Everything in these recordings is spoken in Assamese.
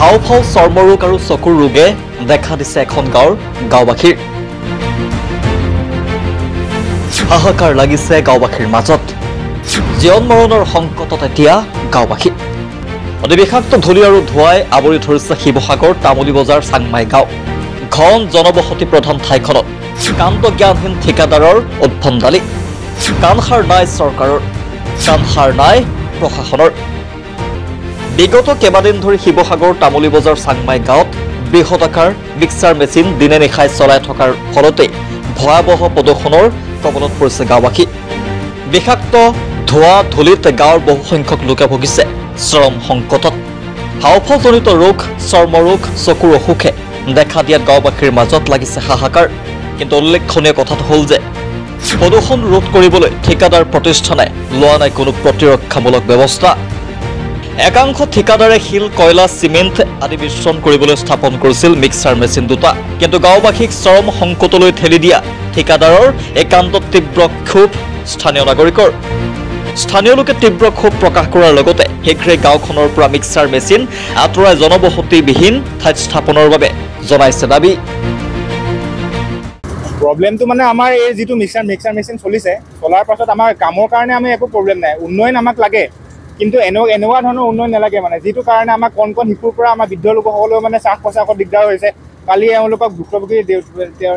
হাওঁফাওঁ চৰ্মৰোগ আৰু চকুৰ ৰোগে দেখা দিছে এখন গাঁৱৰ গাঁওবাসীৰ হাহাকাৰ লাগিছে গাঁওবাসীৰ মাজত জীৱন মৰণৰ সংকটত এতিয়া গাঁওবাসী অতি বিষাক্ত ধূলি আৰু ধোঁৱাই আৱৰি ধৰিছে শিৱসাগৰ তামুলী বজাৰ চাংমাই গাঁও ঘন জনবসতি প্ৰধান ঠাইখনত কান্ত জ্ঞানহীন ঠিকাদাৰৰ উদ্ভণ্ডালি কাণসাৰ নাই চৰকাৰৰ কাণসাৰ নাই প্ৰশাসনৰ বিগত কেইবাদিন ধৰি শিৱসাগৰ তামুলী বজাৰ চাংমাই গাঁৱত বৃহদাকাৰ মিক্সাৰ মেচিন দিনে নিশাই চলাই থকাৰ ফলতে ভয়াৱহ প্ৰদূষণৰ কবলত পৰিছে গাঁওবাসী বিষাক্ত ধোঁৱা ধূলিত গাঁৱৰ বহুসংখ্যক লোকে ভুগিছে চৰম সংকটত হাওঁফাওঁজনিত ৰোগ চৰ্মৰোগ চকুৰ অসুখে দেখা দিয়াত গাঁওবাসীৰ মাজত লাগিছে হাহাকাৰ কিন্তু উল্লেখনীয় কথাটো হ'ল যে প্ৰদূষণ ৰোধ কৰিবলৈ ঠিকাদাৰ প্ৰতিষ্ঠানে লোৱা নাই কোনো প্ৰতিৰক্ষামূলক ব্যৱস্থা একাংশ ঠিকাদাৰে শিল কয়লা চিমেণ্ট আদি মিশ্ৰণ কৰিবলৈ স্থাপন কৰিছিল মিক্সাৰ মেচিন দুটা কিন্তু গাঁওবাসীক চৰম সংকটলৈ ঠেলি দিয়া ঠিকাদাৰৰ একান্ত তীব্ৰ ক্ষোভ স্থানীয় নাগৰিকৰ স্থানীয় লোকে তীব্ৰ ক্ষোভ প্ৰকাশ কৰাৰ লগতে শীঘ্ৰে গাঁওখনৰ পৰা মিক্সাৰ মেচিন আঁতৰাই জনবসতিবিহীন ঠাইত স্থাপনৰ বাবে জনাইছে দাবী প্ৰব্লেমটো মানে আমাৰ এই যিটো মিক্সাৰ মেচিন চলিছে চলাৰ পাছত আমাৰ কামৰ কাৰণে আমি একো প্ৰব্লেম নাই উন্নয়ন আমাক লাগে কিন্তু এনেকুৱা ধৰণৰ উন্নয়ন নালাগে মানে যিটো কাৰণে আমাৰ কণ শিশুৰ পৰা আমাৰ বৃদ্ধ লোকসকলেও মানে শ্বাস প্ৰশ্বাসত দিগদাৰ হৈছে কালি এওঁলোকক ভুক্তভোগী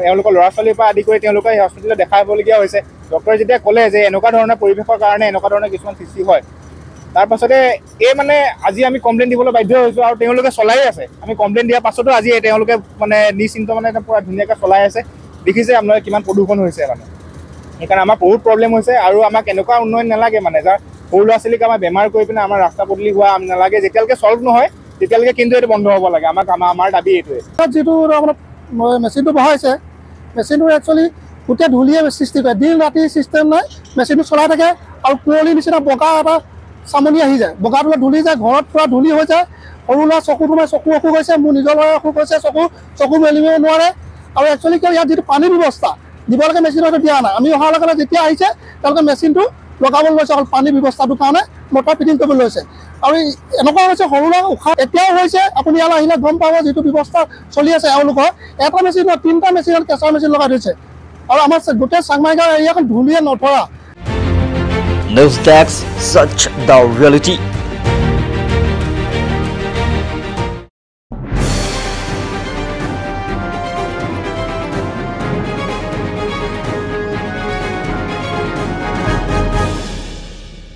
এওঁলোকৰ ল'ৰা ছোৱালীৰ পৰা আদি কৰি তেওঁলোকে হস্পিটেলত দেখাবলগীয়া হৈছে ডক্টৰে যেতিয়া ক'লে যে এনেকুৱা ধৰণৰ পৰিৱেশৰ কাৰণে এনেকুৱা ধৰণৰ কিছুমান সৃষ্টি হয় তাৰপাছতে এই মানে আজি আমি কমপ্লেইন দিবলৈ বাধ্য হৈছোঁ আৰু তেওঁলোকে চলাই আছে আমি কমপ্লেইন দিয়াৰ পাছতো আজি তেওঁলোকে মানে নিশ্চিন্ত মানে পূৰা ধুনীয়াকৈ চলাই আছে দেখিছে আপোনালোকে কিমান প্ৰদূষণ হৈছে মানে সেইকাৰণে আমাৰ বহুত প্ৰব্লেম হৈছে আৰু আমাক এনেকুৱা উন্নয়ন নালাগে মানে যাৰ সৰু ল'ৰা ছোৱালীক আমাৰ বেমাৰ কৰি পিনে আমাৰ ৰাস্তা পদূলি হোৱা নালাগে যেতিয়ালৈকে চল্ভ নহয় তেতিয়ালৈকে কিন্তু এইটো বন্ধ হ'ব লাগে আমাৰ দাবী এইটোৱে যিটো আপোনাৰ মেচিনটো বহাইছে মেচিনটো একচুৱেলি গোটেই ধূলিয়ে সৃষ্টি কৰে দিন ৰাতি চিষ্টেম নাই মেচিনটো চলাই থাকে আৰু কুঁৱলীৰ নিচিনা বগা এটা চামনি আহি যায় বগাটো ধূলি যায় ঘৰত পূৰা ধূলি হৈ যায় সৰু ল'ৰা চকু অসুখ হৈছে মোৰ নিজৰ ল'ৰা অসুখ হৈছে চকু মেলিব নোৱাৰে আৰু একচুৱেলি কিয় ইয়াত যিটো পানীৰ ব্যৱস্থা দিব লাগে মেচিনটো দিয়া নাই আমি অহাৰ লগে যেতিয়া আহিছে তেওঁলোকে মেচিনটো লগাবলৈ লৈছে অকল পানীৰ ব্যৱস্থাটোৰ কাৰণে মটৰ ফিটিং কৰিবলৈ লৈছে আৰু এনেকুৱা হৈছে সৰু ল'ৰা উশাহ এতিয়াও হৈছে আপুনি ইয়ালৈ আহিলে গম পাব যিটো ব্যৱস্থা চলি আছে এওঁলোকৰ এটা মেচিনত 3টা মেচিনত কেঁচা মেচিন লগাই থৈছে আৰু আমাৰ গোটেই চাংমাই গাঁও এৰিয়াখন ধূলিয়ে নধৰা নিউজ ডেস্ক সচ দ্য ৰিয়েলিটি